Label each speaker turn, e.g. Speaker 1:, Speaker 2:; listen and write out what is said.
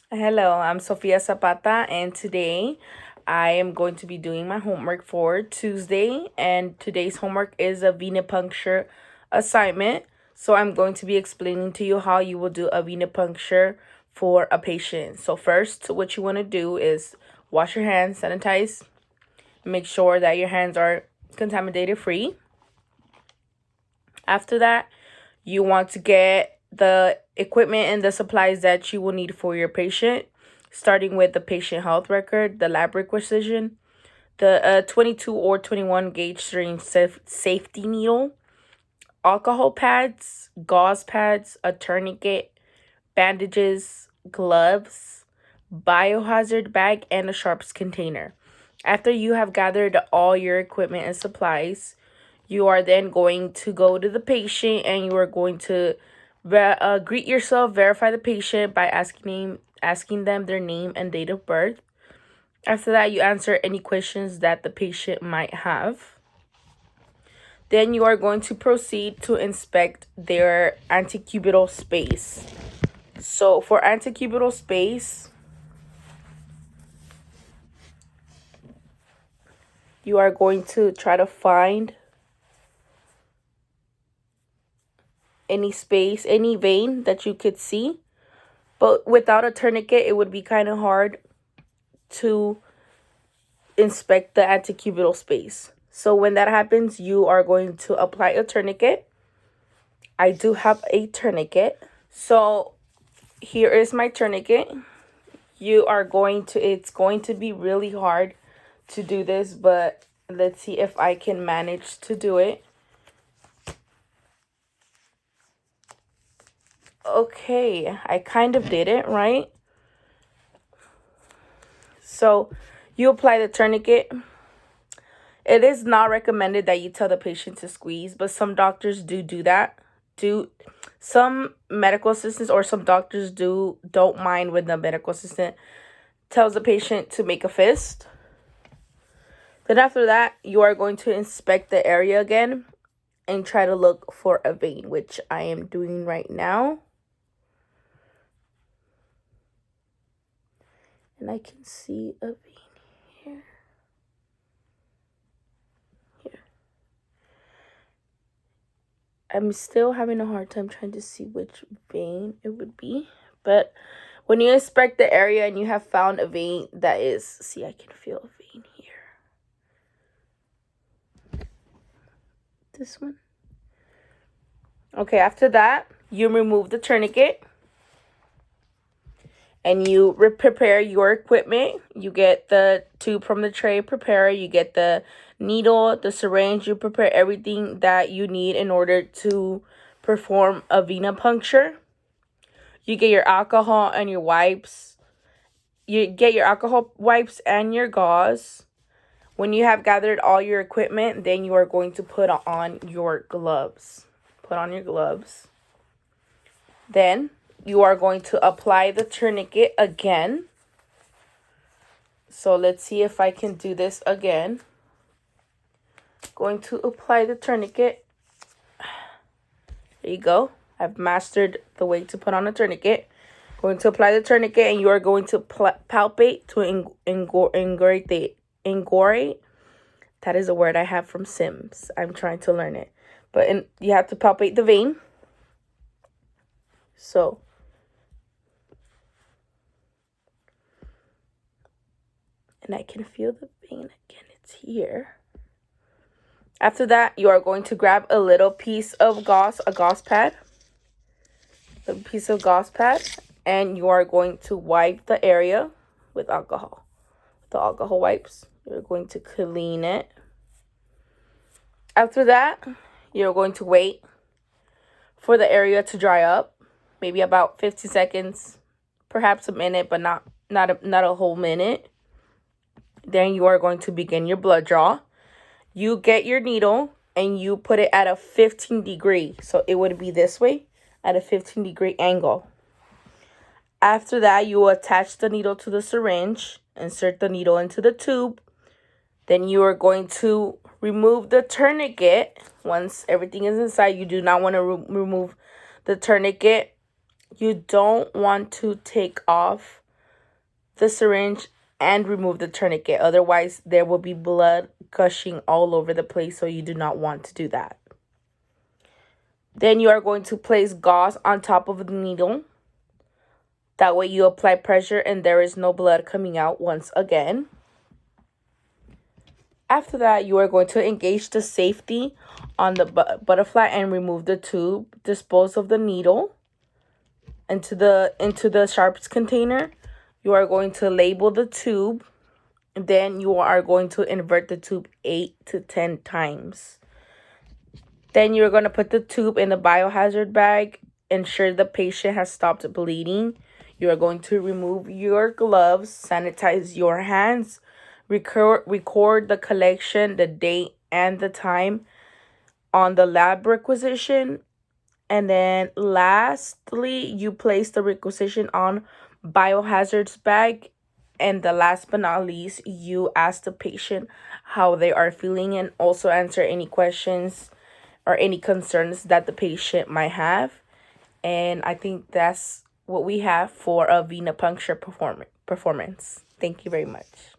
Speaker 1: Hello, I'm Sofia Zapata, and today I am going to be doing my homework for Tuesday. And today's homework is a venipuncture assignment. So I'm going to be explaining to you how you will do a venipuncture for a patient. So first, what you want to do is wash your hands, sanitize, make sure that your hands are contaminated free. After that, you want to get the equipment and the supplies that you will need for your patient, starting with the patient health record, the lab requisition, the 22 or 21 gauge syringe safety needle, alcohol pads, gauze pads, a tourniquet, bandages, gloves, biohazard bag, and a sharps container. After you have gathered all your equipment and supplies, you are then going to go to the patient and you are going to greet yourself, verify the patient by asking them their name and date of birth. After that, you answer any questions that the patient might have. Then you are going to proceed to inspect their antecubital space. So for antecubital space, you are going to try to find any space, any vein that you could see. But without a tourniquet, it would be kind of hard to inspect the antecubital space. So when that happens, you are going to apply a tourniquet. I do have a tourniquet. So here is my tourniquet. It's going to be really hard to do this, but let's see if I can manage to do it. Okay, I kind of did it, right? So you apply the tourniquet. It is not recommended that you tell the patient to squeeze, but some doctors do that. Do some medical assistants or some doctors don't mind when the medical assistant tells the patient to make a fist. Then after that, you are going to inspect the area again and try to look for a vein, which I am doing right now. And I can see a vein here. Here. I'm still having a hard time trying to see which vein it would be. But when you inspect the area and you have found a vein that is, see, I can feel a vein here. This one. Okay, after that, you remove the tourniquet and you prepare your equipment. You get the tube from the tray preparer, you get the needle, the syringe, you prepare everything that you need in order to perform a venipuncture. You get your alcohol and your wipes. You get your alcohol wipes and your gauze. When you have gathered all your equipment, then you are going to put on your gloves. Put on your gloves. Then you are going to apply the tourniquet again. So let's see if I can do this again. Going to apply the tourniquet. There you go. I've mastered the way to put on a tourniquet. Going to apply the tourniquet and you are going to palpate to ingorate. That is a word I have from Sims. I'm trying to learn it. But you have to palpate the vein. So and I can feel the vein again. It's here. After that, you are going to grab a little piece of gauze, a gauze pad, and you are going to wipe the area with alcohol. The alcohol wipes, you're going to clean it. After that, you're going to wait for the area to dry up, maybe about 50 seconds, perhaps a minute, but not a whole minute. Then you are going to begin your blood draw. You get your needle and you put it at a 15-degree. So it would be this way at a 15-degree angle. After that, you will attach the needle to the syringe, insert the needle into the tube. Then you are going to remove the tourniquet. Once everything is inside, you do not want to remove the tourniquet. You don't want to take off the syringe and remove the tourniquet. Otherwise, there will be blood gushing all over the place, so you do not want to do that. Then you are going to place gauze on top of the needle. That way you apply pressure and there is no blood coming out once again. After that, you are going to engage the safety on the butterfly and remove the tube. Dispose of the needle into the sharps container. You are going to label the tube. Then you are going to invert the tube 8 to 10 times. Then you're going to put the tube in the biohazard bag. Ensure the patient has stopped bleeding. You are going to remove your gloves, sanitize your hands, record the collection, the date, and the time on the lab requisition. And then lastly, you place the requisition on biohazards bag. And the last but not least, you ask the patient how they are feeling and also answer any questions or any concerns that the patient might have. And I think that's what we have for a venipuncture performance. Thank you very much.